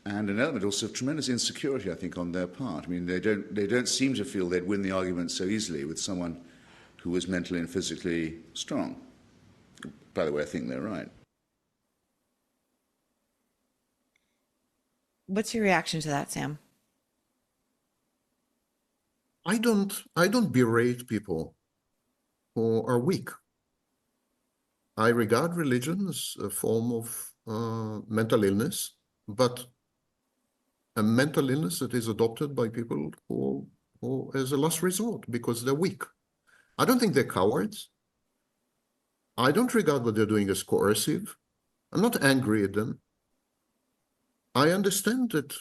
And an element also of tremendous insecurity, I think, on their part. I mean, they don't seem to feel they'd win the argument so easily with someone who was mentally and physically strong. By the way, I think they're right. What's your reaction to that, Sam? I don't berate people who are weak. I regard religion as a form of mental illness, but a mental illness that is adopted by people who as a last resort because they're weak. I don't think they're cowards. I don't regard what they're doing as coercive. I'm not angry at them. I understand that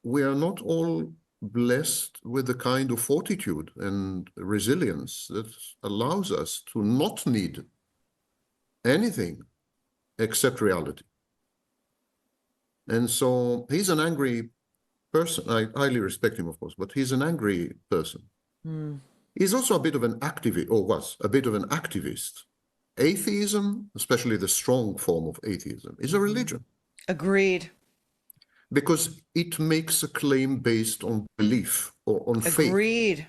we are not all blessed with the kind of fortitude and resilience that allows us to not need anything except reality. And so he's an angry person. I highly respect him, of course, but he's an angry person. He's also a bit of an activist, or was a bit of an activist. Atheism, especially the strong form of atheism, is a religion. Agreed. Because it makes a claim based on belief or on faith. Agreed.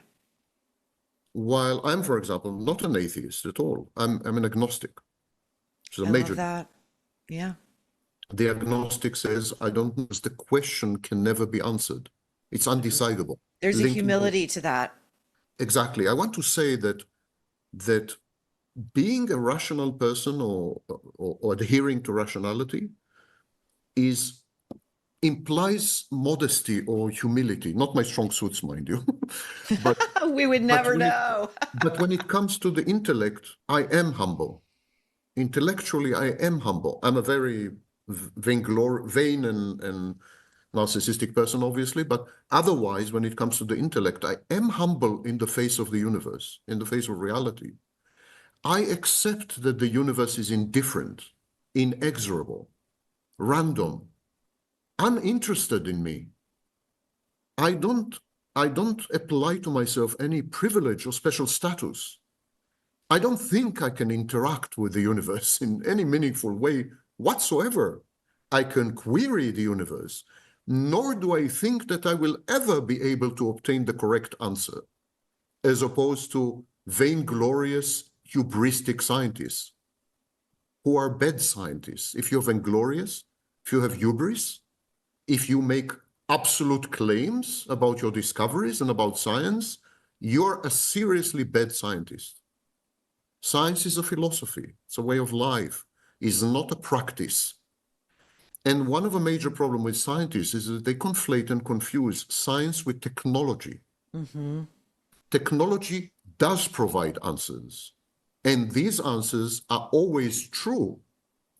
While I'm, for example, not an atheist at all. I'm an agnostic. Which is a I major. love that. Yeah. The agnostic says, I don't know, the question can never be answered. It's undecidable. There's a Linking humility to that. Exactly. I want to say that being a rational person or adhering to rationality implies modesty or humility. Not my strong suits, mind you. But We would never know. but when it comes to the intellect, I am humble. Intellectually, I am humble. I'm a very vain and narcissistic person, obviously, but otherwise, when it comes to the intellect, I am humble in the face of the universe, in the face of reality. I accept that the universe is indifferent, inexorable, random, uninterested in me. I don't apply to myself any privilege or special status. I don't think I can interact with the universe in any meaningful way whatsoever. I can query the universe, nor do I think that I will ever be able to obtain the correct answer, as opposed to vainglorious, hubristic scientists who are bad scientists. If you're vainglorious, if you have hubris, if you make absolute claims about your discoveries and about science, you're a seriously bad scientist. Science is a philosophy. It's a way of life. It's not a practice. And one of the major problems with scientists is that they conflate and confuse science with technology. Mm-hmm. Technology does provide answers. And these answers are always true.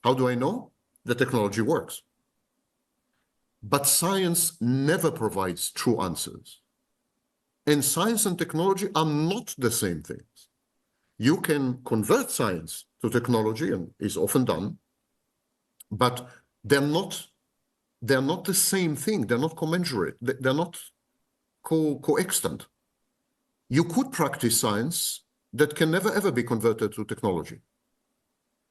How do I know? The technology works. But science never provides true answers. And science and technology are not the same things. You can convert science to technology, and is often done, but they're not the same thing. They're not commensurate. They're not coextant. You could practice science that can never ever be converted to technology.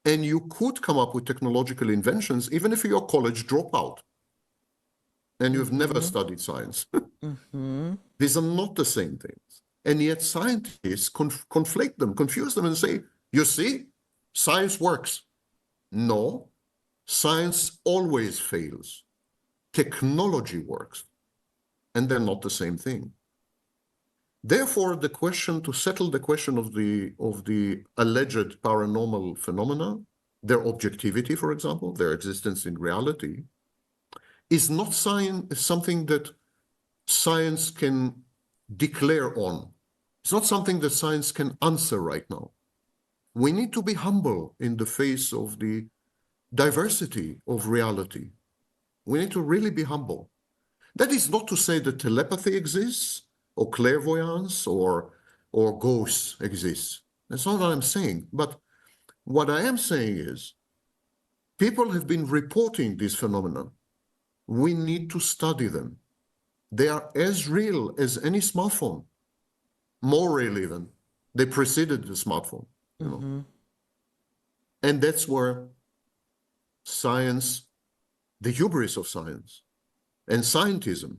And you could come up with technological inventions even if you're a college dropout and you've never studied science. These are not the same things. And yet scientists conflate them, confuse them and say, you see, science works. No, science always fails. Technology works. And they're not the same thing. Therefore, to settle the question of the alleged paranormal phenomena, their objectivity, for example, their existence in reality, is not something that science can declare on. It's not something that science can answer right now. We need to be humble in the face of the diversity of reality. We need to really be humble. That is not to say that telepathy exists, or clairvoyance, or or ghosts exist. That's not what I'm saying. But what I am saying is people have been reporting these phenomena. We need to study them. They are as real as any smartphone, more real even. They preceded the smartphone, you know. And that's where science, the hubris of science and scientism,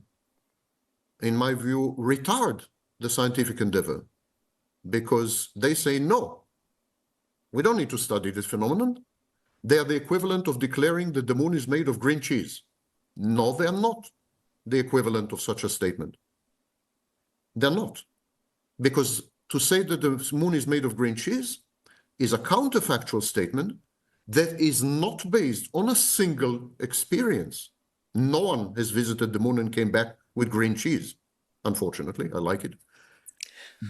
in my view, retard the scientific endeavor, because they say, no, we don't need to study this phenomenon. They are the equivalent of declaring that the moon is made of green cheese. No, they are not the equivalent of such a statement. They're not. Because to say that the moon is made of green cheese is a counterfactual statement that is not based on a single experience. No one has visited the moon and came back with green cheese. Unfortunately, I like it.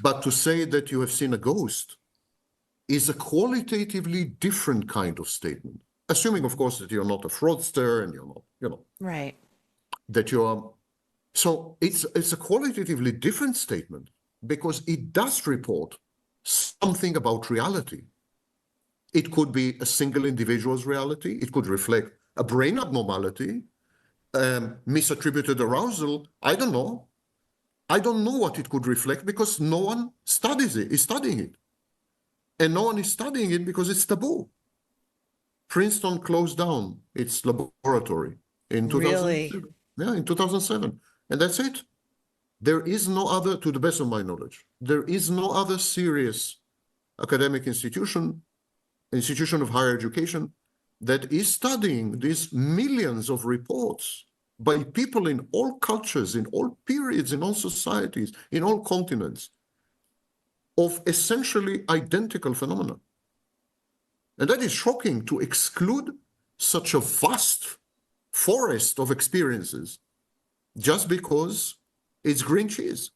But to say that you have seen a ghost is a qualitatively different kind of statement. Assuming, of course, that you're not a fraudster and you're not, you know, Right. that you are. So it's a qualitatively different statement because it does report something about reality. It could be a single individual's reality. It could reflect a brain abnormality, misattributed arousal. I don't know. I don't know what it could reflect because no one is studying it. And no one is studying it because it's taboo. Princeton closed down its laboratory in 2007. Really? Yeah, in 2007. And that's it. There is no other, to the best of my knowledge, there is no other serious academic institution of higher education that is studying these millions of reports by people in all cultures, in all periods, in all societies, in all continents, of essentially identical phenomena. And that is shocking, to exclude such a vast forest of experiences just because it's green cheese.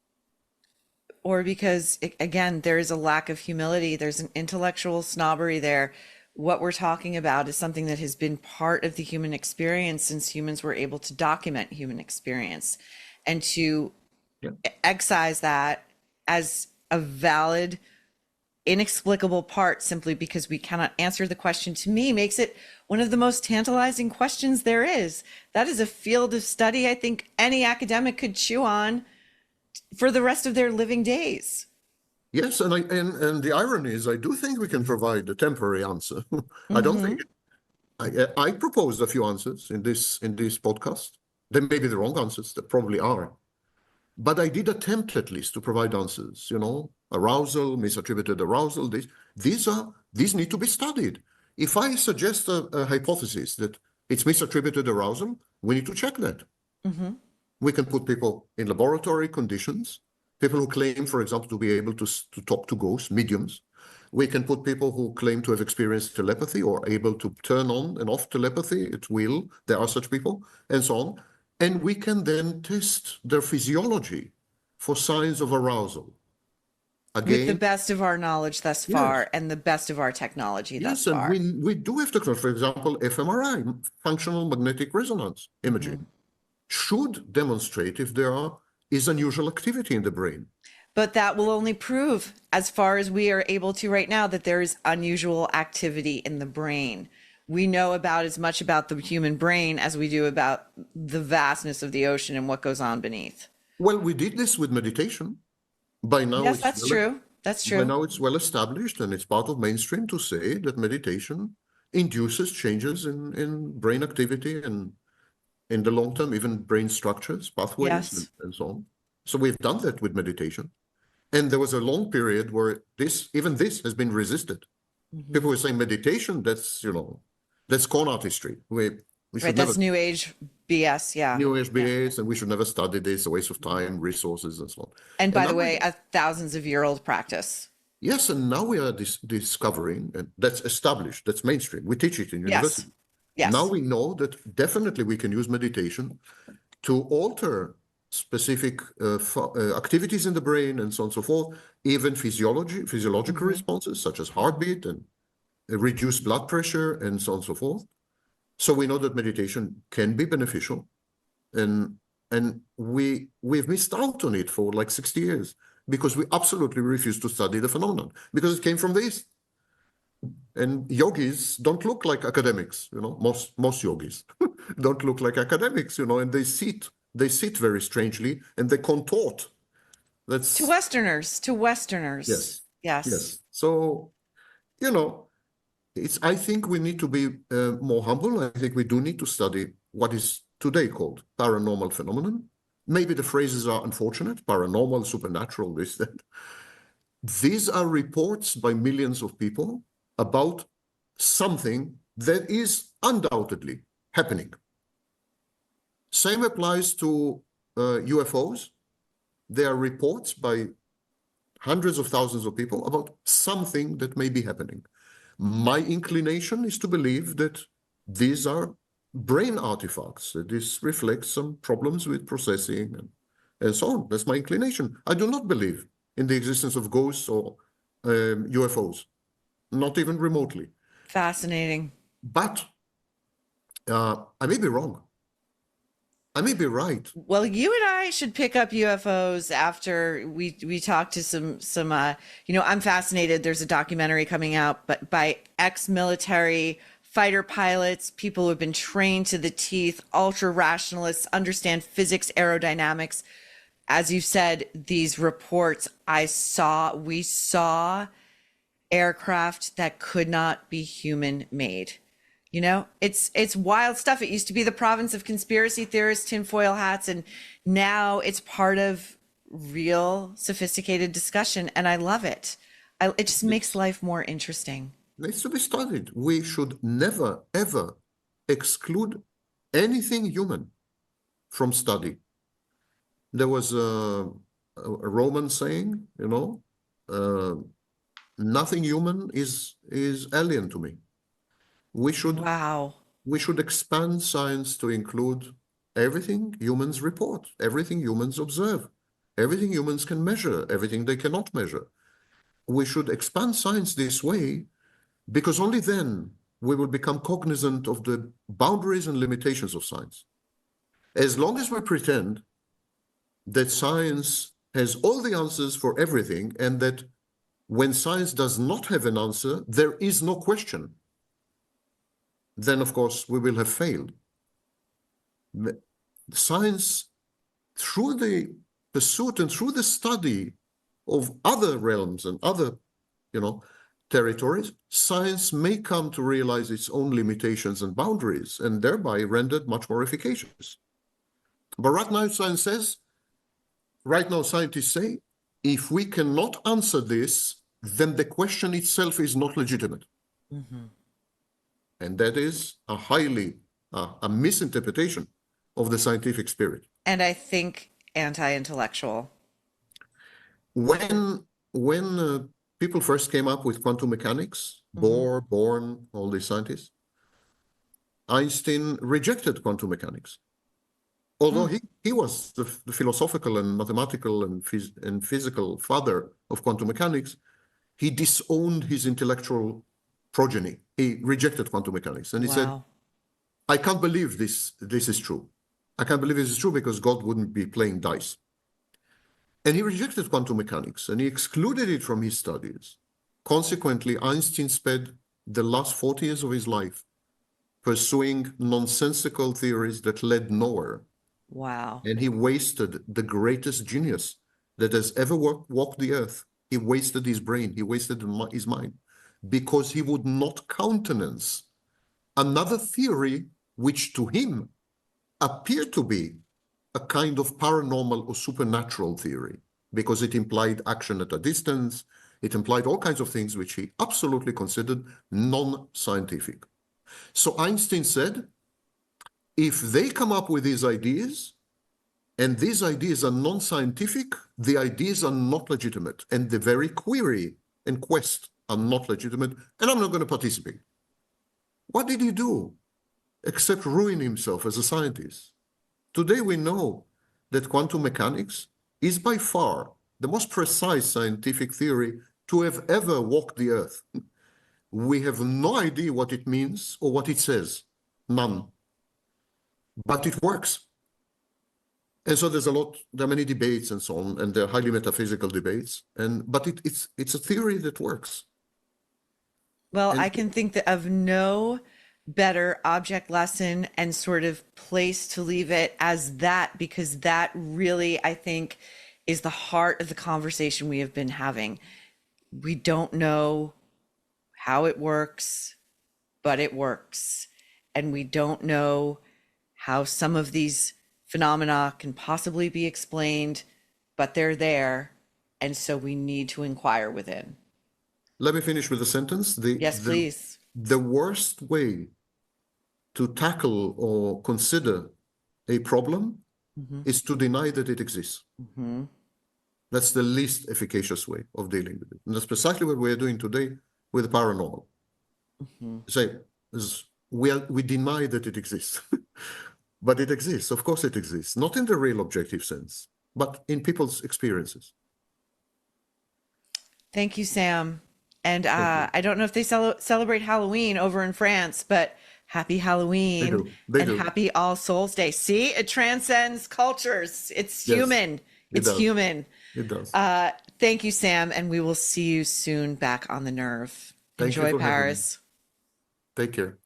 Or because, again, there is a lack of humility. There's an intellectual snobbery there. What we're talking about is something that has been part of the human experience since humans were able to document human experience. And to excise that as a valid, inexplicable part simply because we cannot answer the question, to me, makes it one of the most tantalizing questions there is. That is a field of study I think any academic could chew on for the rest of their living days. Yes, and the irony is, I do think we can provide a temporary answer. I don't think I proposed a few answers in this podcast. They may be the wrong answers, they probably are. But I did attempt at least to provide answers, you know, arousal, misattributed arousal, these need to be studied. If I suggest a hypothesis that it's misattributed arousal, we need to check that. We can put people in laboratory conditions, people who claim, for example, to be able to talk to ghosts, mediums. We can put people who claim to have experienced telepathy or able to turn on and off telepathy at will. There are such people, and so on. And we can then test their physiology for signs of arousal. Again, with the best of our knowledge thus far and the best of our technology thus far. Yes, and we do have technology. For example, fMRI, functional magnetic resonance imaging, should demonstrate if there is unusual activity in the brain. But that will only prove, as far as we are able to right now, that there is unusual activity in the brain. We know about as much about the human brain as we do about the vastness of the ocean and what goes on beneath. Well, we did this with meditation. By now, yes, that's true. That's true. By now, it's well established, and it's part of mainstream to say that meditation induces changes in brain activity and in the long term, even brain structures, pathways, and so on. So we've done that with meditation. And there was a long period where even this has been resisted. People were saying meditation, that's con artistry. We should that's New Age BS, New Age BS, and we should never study this, a waste of time, resources, and so on. And by the way, a thousands-of-year-old practice. Yes, and now we are discovering, and that's established, that's mainstream. We teach it in university. Yes. Now we know that definitely we can use meditation to alter specific activities in the brain and so on and so forth, even physiological responses such as heartbeat and reduced blood pressure and so on and so forth. So we know that meditation can be beneficial, and we've missed out on it for like 60 years. because we absolutely refuse to study the phenomenon because it came from the East. And yogis don't look like academics, most yogis don't look like academics, and they sit very strangely and they contort. That's To Westerners, yes, Yes. yes. So, I think we need to be more humble. I think we do need to study what is today called paranormal phenomenon. Maybe the phrases are unfortunate, paranormal, supernatural, this, that. These are reports by millions of people about something that is undoubtedly happening. Same applies to UFOs. There are reports by hundreds of thousands of people about something that may be happening. My inclination is to believe that these are brain artifacts, that this reflects some problems with processing and so on. That's my inclination. I do not believe in the existence of ghosts or UFOs, not even remotely. Fascinating. But I may be wrong. I may be right. Well, you and I should pick up UFOs after we talk to some I'm fascinated. There's a documentary coming out, but by ex-military fighter pilots, people who have been trained to the teeth, ultra rationalists, understand physics, aerodynamics. As you said, these reports we saw aircraft that could not be human made. It's wild stuff. It used to be the province of conspiracy theorists, tinfoil hats, and now it's part of real sophisticated discussion. And I love it. It just makes life more interesting. Needs to be studied. We should never, ever exclude anything human from study. There was a Roman saying, nothing human is alien to me. We should expand science to include everything humans report, everything humans observe, everything humans can measure, everything they cannot measure. We should expand science this way because only then we will become cognizant of the boundaries and limitations of science. As long as we pretend that science has all the answers for everything and that when science does not have an answer, there is no question, then of course we will have failed. Science, through the pursuit and through the study of other realms and other, territories, science may come to realize its own limitations and boundaries and thereby rendered much more efficacious. But right now scientists say, if we cannot answer this, then the question itself is not legitimate. Mm-hmm. And that is a misinterpretation of the scientific spirit. And I think anti-intellectual. When people first came up with quantum mechanics, Bohr, Born, all these scientists, Einstein rejected quantum mechanics. Although he was the philosophical and mathematical and physical father of quantum mechanics, he disowned his intellectual progeny. He rejected quantum mechanics. And he said, I can't believe this is true. I can't believe this is true because God wouldn't be playing dice. And he rejected quantum mechanics and he excluded it from his studies. Consequently, Einstein spent the last 40 years of his life pursuing nonsensical theories that led nowhere. Wow. And he wasted the greatest genius that has ever walked the earth. He wasted his brain. He wasted his mind because he would not countenance another theory which to him appeared to be a kind of paranormal or supernatural theory because it implied action at a distance. It implied all kinds of things which he absolutely considered non-scientific. So Einstein said, if they come up with these ideas and these ideas are non-scientific, the ideas are not legitimate and the very query and quest are not legitimate and I'm not going to participate. What did he do except ruin himself as a scientist? Today we know that quantum mechanics is by far the most precise scientific theory to have ever walked the earth. We have no idea what it means or what it says. None. But it works. And so there are many debates and so on, and they're highly metaphysical debates. But it's a theory that works. Well, And I can think of no better object lesson and sort of place to leave it as that, because that really, I think, is the heart of the conversation we have been having. We don't know how it works, but it works. And we don't know how some of these phenomena can possibly be explained, but they're there. And so we need to inquire within. let me finish with a sentence. Yes, please. The worst way to tackle or consider a problem is to deny that it exists. That's the least efficacious way of dealing with it. And that's precisely what we're doing today with the paranormal. Say, we deny that it exists. But it exists. Of course it exists. Not in the real objective sense, but in people's experiences. Thank you, Sam. And you. I don't know if they celebrate Halloween over in France, but happy Halloween do. They and do. happy All Souls Day. See, it transcends cultures. It's Yes, human. it It's does. human. It does. Thank you, Sam, and we will see you soon back on the Nerve. Thank you Enjoy for having me. Paris. Take care.